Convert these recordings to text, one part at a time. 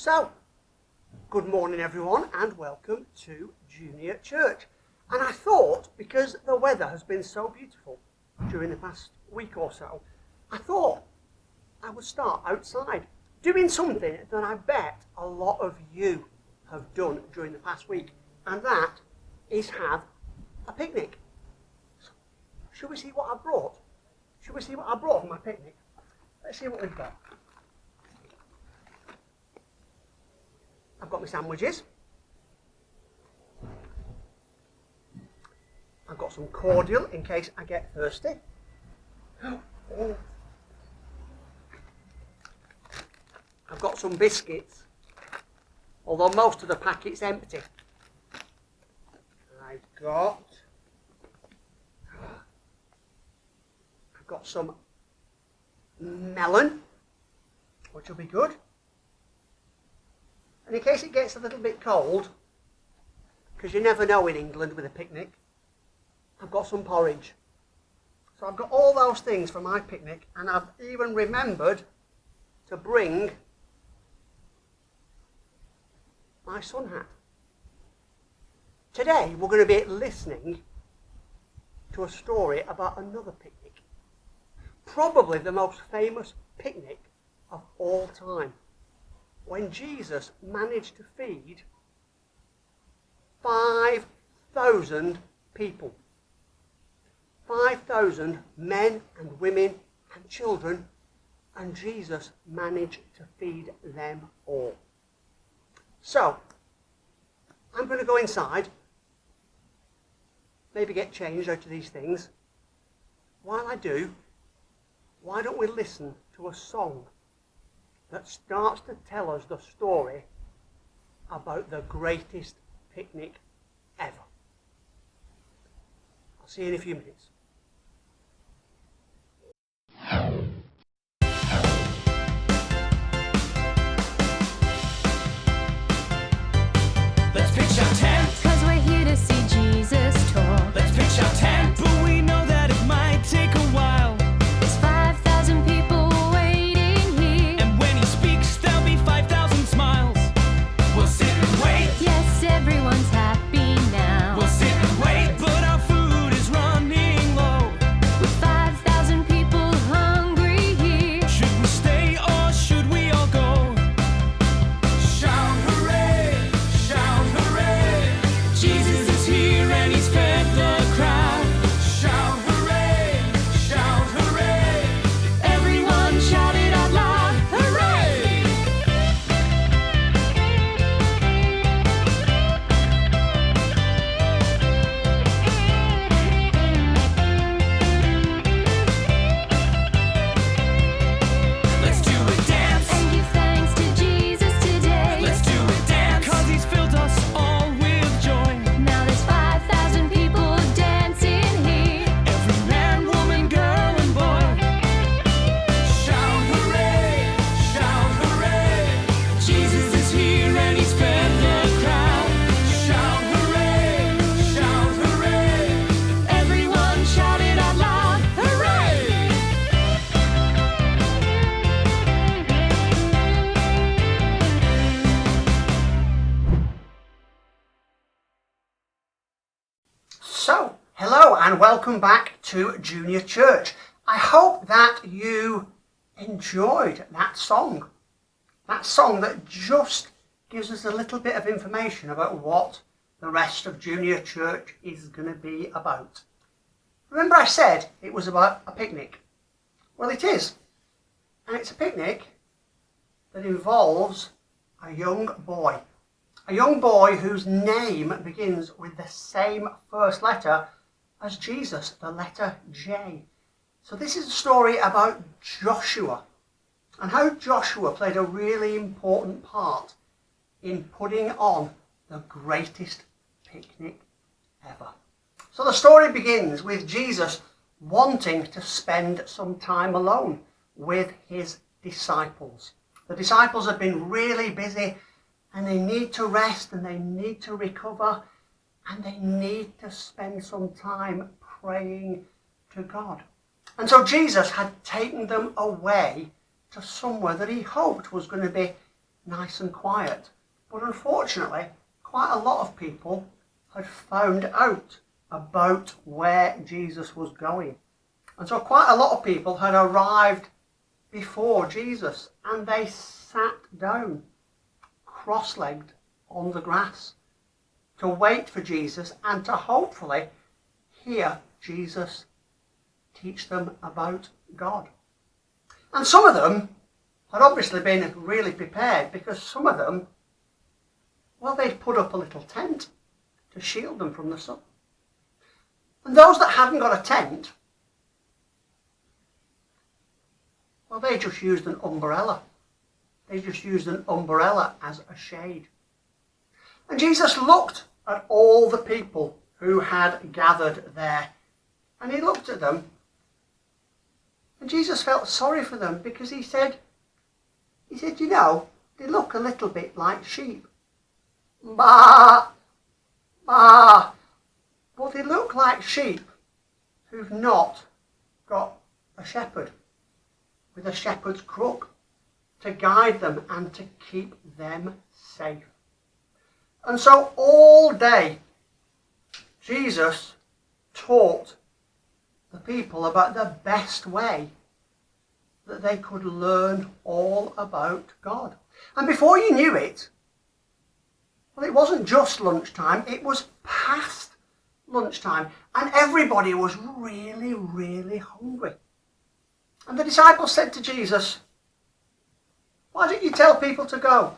So, good morning everyone and welcome to Junior Church. And I thought, because the weather has been so beautiful during the past week or so, I thought I would start outside doing something that I bet a lot of you have done during the past week, and that is have a picnic. Shall we see what I brought? Shall we see what I brought for my picnic? Let's see what we've got. I've got my sandwiches. I've got some cordial in case I get thirsty. Oh. I've got some biscuits, although most of the packet's empty. I've got some melon, which will be good. And in case it gets a little bit cold, because you never know in England with a picnic, I've got some porridge. So I've got all those things for my picnic, and I've even remembered to bring my sun hat. Today we're going to be listening to a story about another picnic. Probably the most famous picnic of all time, when Jesus managed to feed 5,000 people. 5,000 men and women and children, and Jesus managed to feed them all. So, I'm going to go inside, maybe get changed out of these things. While I do, why don't we listen to a song that starts to tell us the story about the greatest picnic ever. I'll see you in a few minutes. Let's pitch our tent, 'cause we're here to see Jesus talk. Let's pitch our tent, but we know that it might take a while. There's 5,000 people waiting here, and when he speaks, there'll be 5,000 smiles. We'll sit and wait. Yes, everyone's happy now. We'll sit and wait, but our food is running low. With 5,000 people hungry here, should we stay or should we all go? Shout hooray, shout hooray. Jesus is here and he's fed the crowd. Shout hooray, shout hooray. Everyone shout it out loud, hooray! Let's do a dance and give thanks to Jesus today. Let's do a dance, 'cause he's filled us all with joy. Now there's 5,000 people dancing here, every man, woman, girl, and boy. Shout hooray, shout hooray. Jesus is here and he's fed the crowd. Shout hooray, shout hooray. Everyone shout it out loud, hooray! So, hello and welcome back to Junior Church. I hope that you enjoyed that song. That song that just gives us a little bit of information about what the rest of Junior Church is going to be about. Remember I said it was about a picnic? Well, it is. And it's a picnic that involves a young boy. A young boy whose name begins with the same first letter as Jesus, the letter J. So this is a story about Joshua and how Joshua played a really important part in putting on the greatest picnic ever. So the story begins with Jesus wanting to spend some time alone with his disciples. The disciples have been really busy, and they need to rest, and they need to recover, and they need to spend some time praying to God. And so Jesus had taken them away to somewhere that he hoped was going to be nice and quiet. But unfortunately, quite a lot of people had found out about where Jesus was going. And so quite a lot of people had arrived before Jesus, and they sat down, cross-legged on the grass, to wait for Jesus and to hopefully hear Jesus teach them about God. And some of them had obviously been really prepared, because some of them, well, they'd put up a little tent to shield them from the sun. And those that hadn't got a tent, well, they just used an umbrella. They just used an umbrella as a shade. And Jesus looked at all the people who had gathered there. And he looked at them. And Jesus felt sorry for them, because he said, you know, they look a little bit like sheep. Baa, baa. But they look like sheep who've not got a shepherd with a shepherd's crook to guide them and to keep them safe. And so all day, Jesus taught the people about the best way that they could learn all about God. And before you knew it, well, it wasn't just lunchtime, it was past lunchtime, and everybody was really, really hungry. And the disciples said to Jesus, "Why don't you tell people to go?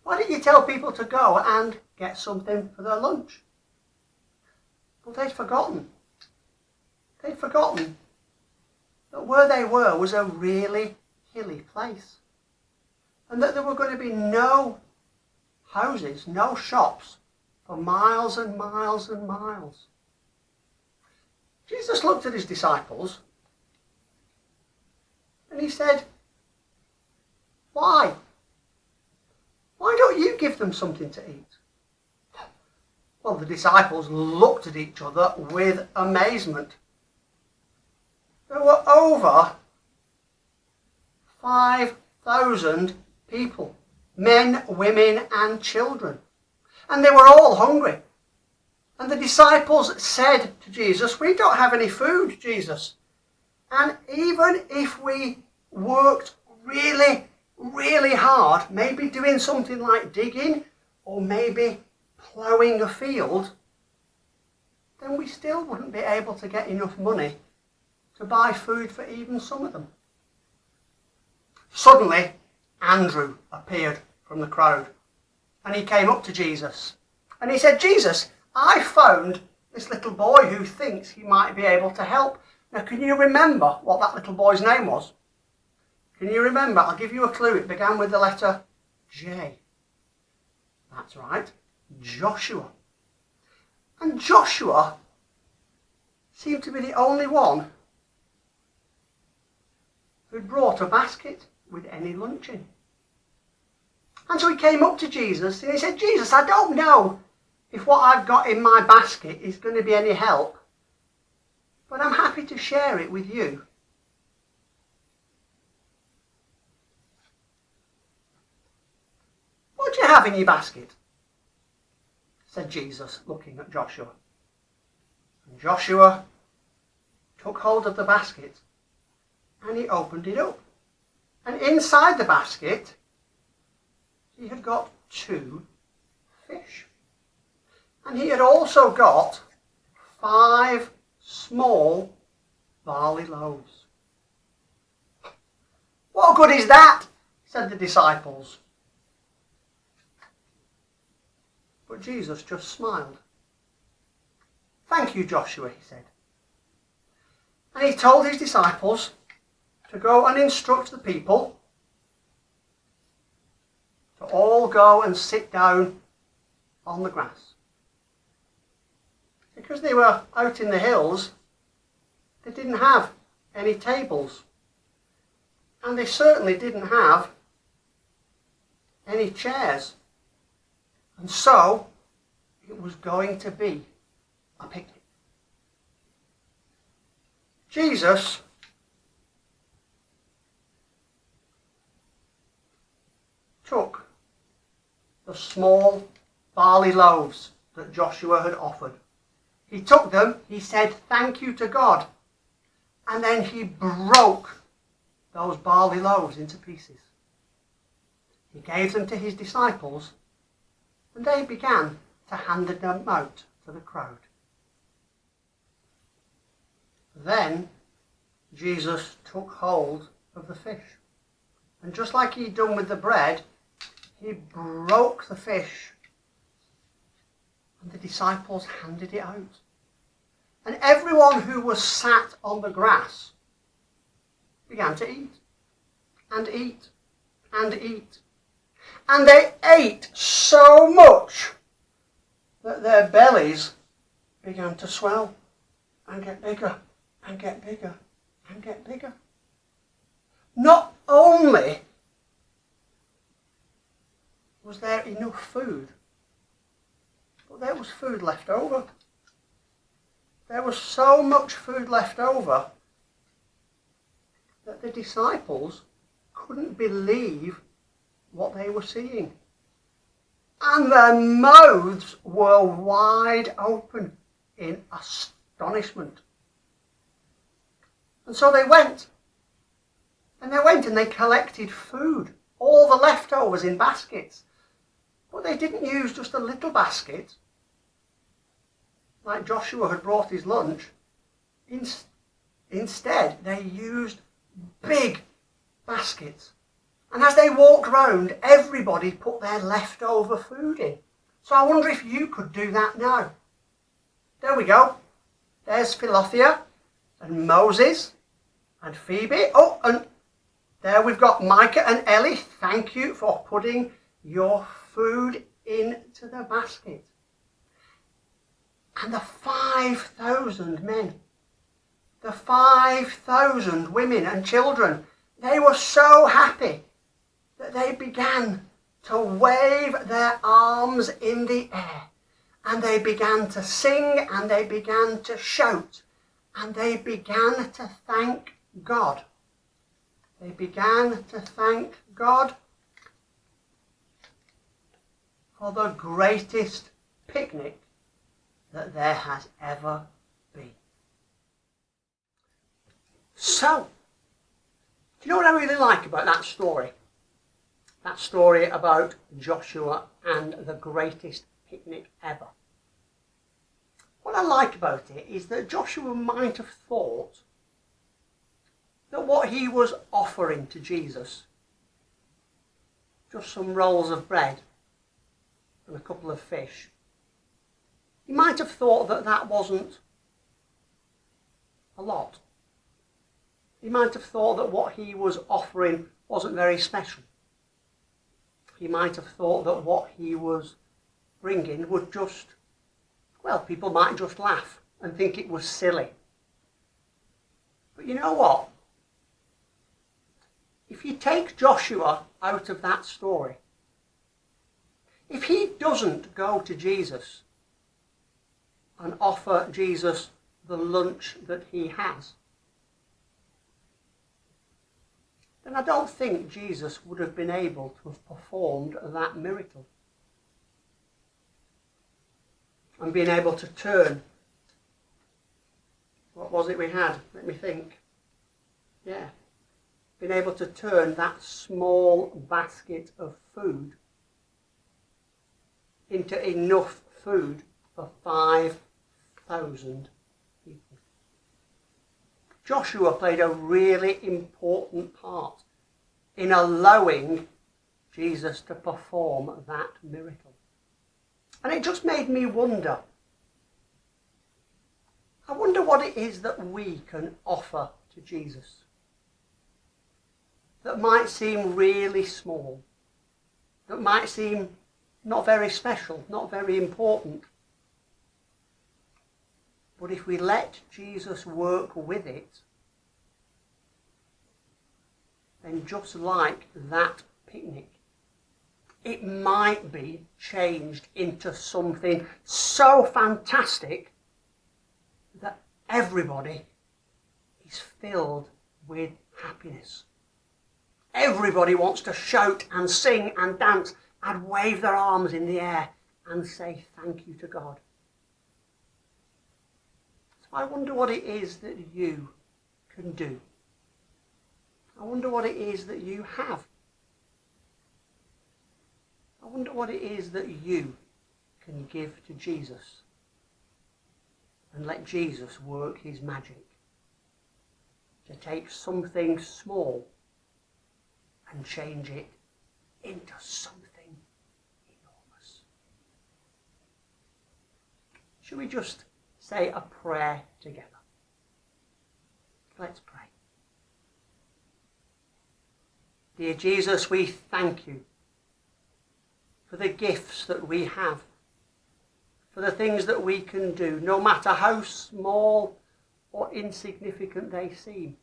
Why don't you tell people to go and get something for their lunch?" But they'd forgotten. They'd forgotten that where they were was a really hilly place, and that there were going to be no houses, no shops for miles and miles and miles. Jesus looked at his disciples and he said, "Why? Why don't you give them something to eat?" Well, the disciples looked at each other with amazement. There were over 5,000 people, men, women and children. And they were all hungry. And the disciples said to Jesus, "We don't have any food, Jesus. And even if we worked really, really hard, maybe doing something like digging or maybe ploughing a field, then we still wouldn't be able to get enough money to buy food for even some of them." Suddenly, Andrew appeared from the crowd, and he came up to Jesus. And he said, "Jesus, I found this little boy who thinks he might be able to help." Now, can you remember what that little boy's name was? Can you remember? I'll give you a clue. It began with the letter J. That's right, Joshua. And Joshua seemed to be the only one who'd brought a basket with any lunch in. And so he came up to Jesus and he said, "Jesus, I don't know if what I've got in my basket is going to be any help, but I'm happy to share it with you." "What do you have in your basket?" said Jesus, looking at Joshua. And Joshua took hold of the basket and he opened it up. And inside the basket, he had got 2 fish. And he had also got 5 small barley loaves. "What good is that?" said the disciples. But Jesus just smiled. "Thank you, Joshua," he said. And he told his disciples to go and instruct the people to all go and sit down on the grass. Because they were out in the hills, they didn't have any tables. And they certainly didn't have any chairs. And so it was going to be a picnic. Jesus took the small barley loaves that Joshua had offered. He took them, he said thank you to God, and then he broke those barley loaves into pieces. He gave them to his disciples, and they began to hand them out to the crowd. Then Jesus took hold of the fish, and just like he'd done with the bread, he broke the fish, and the disciples handed it out. And everyone who was sat on the grass began to eat, and eat, and eat. And they ate so much that their bellies began to swell and get bigger, and get bigger, and get bigger. Not only was there enough food, but there was food left over. There was so much food left over that the disciples couldn't believe what they were seeing. And their mouths were wide open in astonishment. And so they went. And they collected food, all the leftovers in baskets. But they didn't use just a little basket, like Joshua had brought his lunch. Instead, they used big baskets. And as they walked round, everybody put their leftover food in. So I wonder if you could do that now. There we go. There's Philothea and Moses and Phoebe. Oh, and there we've got Micah and Ellie. Thank you for putting your food into the basket. And the 5,000 men, the 5,000 women and children, they were so happy that they began to wave their arms in the air, and they began to sing, and they began to shout, and they began to thank God. They began to thank God for the greatest picnic that there has ever been. So, do you know what I really like about that story? That story about Joshua and the greatest picnic ever. What I like about it is that Joshua might have thought that what he was offering to Jesus, just some rolls of bread and a couple of fish, he might have thought that that wasn't a lot. He might have thought that what he was offering wasn't very special. He might have thought that what he was bringing would just, well, people might just laugh and think it was silly. But you know what? If you take Joshua out of that story, if he doesn't go to Jesus and offer Jesus the lunch that he has, then I don't think Jesus would have been able to have performed that miracle and been able to turn, what was it we had? Let me think. Yeah. Been able to turn that small basket of food into enough food for 5,000 people. Joshua played a really important part in allowing Jesus to perform that miracle. And it just made me wonder. I wonder what it is that we can offer to Jesus that might seem really small, that might seem not very special, not very important. But if we let Jesus work with it, then just like that picnic, it might be changed into something so fantastic that everybody is filled with happiness. everybody wants to shout and sing and dance and wave their arms in the air and say thank you to God. So I wonder what it is that you can do. I wonder what it is that you have. I wonder what it is that you can give to Jesus and let Jesus work his magic to take something small and change it into something enormous. Should we just say a prayer together? Let's pray. Dear Jesus, we thank you for the gifts that we have, for the things that we can do, no matter how small or insignificant they seem.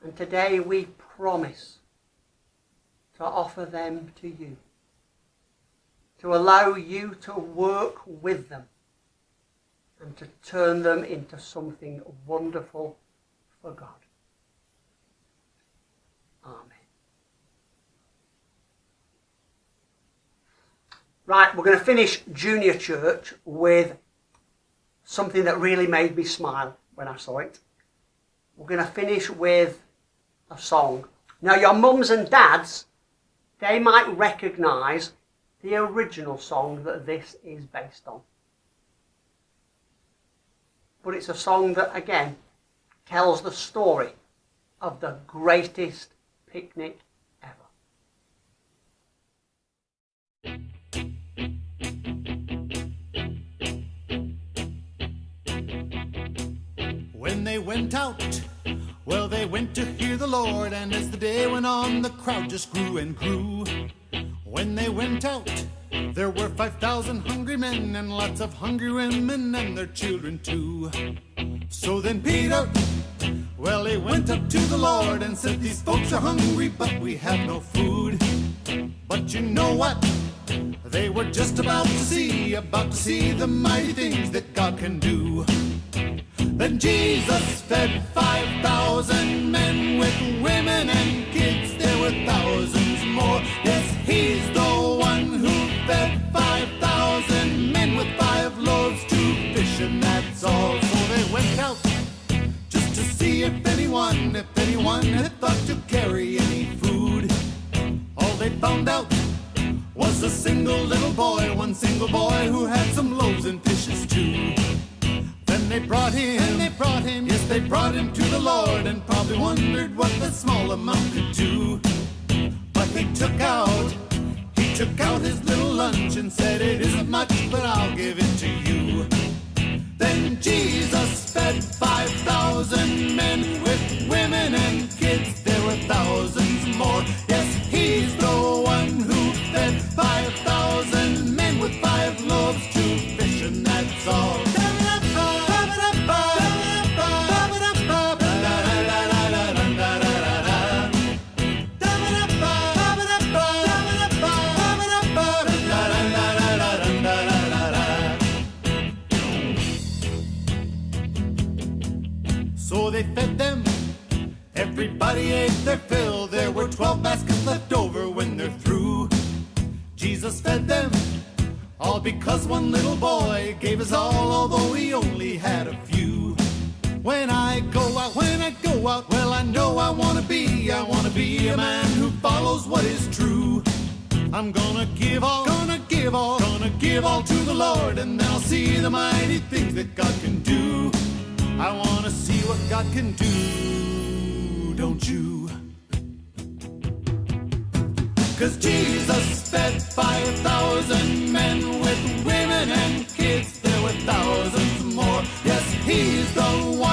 And today we promise to offer them to you, to allow you to work with them and to turn them into something wonderful for God. Amen. Right, we're going to finish Junior Church with something that really made me smile when I saw it. We're going to finish with a song. Now, your mums and dads, they might recognise the original song that this is based on. But it's a song that, again, tells the story of the greatest picnic ever. When they went out, well, they went to hear the Lord, and as the day went on, the crowd just grew and grew. When they went out, there were 5,000 hungry men and lots of hungry women and their children too. So then Peter, well, he went up to the Lord and said, these folks are hungry, but we have no food. But you know what? They were just about to see the mighty things that God can do. Then Jesus fed 5,000 men with women and kids. There were thousands more. Yes, he's the one who fed 5,000 men with 5 loaves, 2 fish, and that's all. So they went out just to see if anyone had thought to carry any food. All they found out was a single little boy, one single boy who had some loaves and fishes too. Then they brought him, yes, they brought him to the Lord, and probably wondered what that small amount could do. But he took out his little lunch and said, it isn't much, but I'll give it to you. Then Jesus fed 5,000 men with women and kids. There were thousands more. Yes, he's the one who fed 5,000 men with 5 loaves, 2 fish, and that's all. So they fed them, everybody ate their fill. There were 12 baskets left over when they're through. Jesus fed them, all because one little boy gave us all, although he only had a few. When I go out, well, I know I wanna be a man who follows what is true. I'm gonna give all to the Lord, and then I'll see the mighty things that God can do. I wanna see what God can do, don't you? 'Cause Jesus fed 5,000 men with women and kids. There were thousands more. Yes, he's the one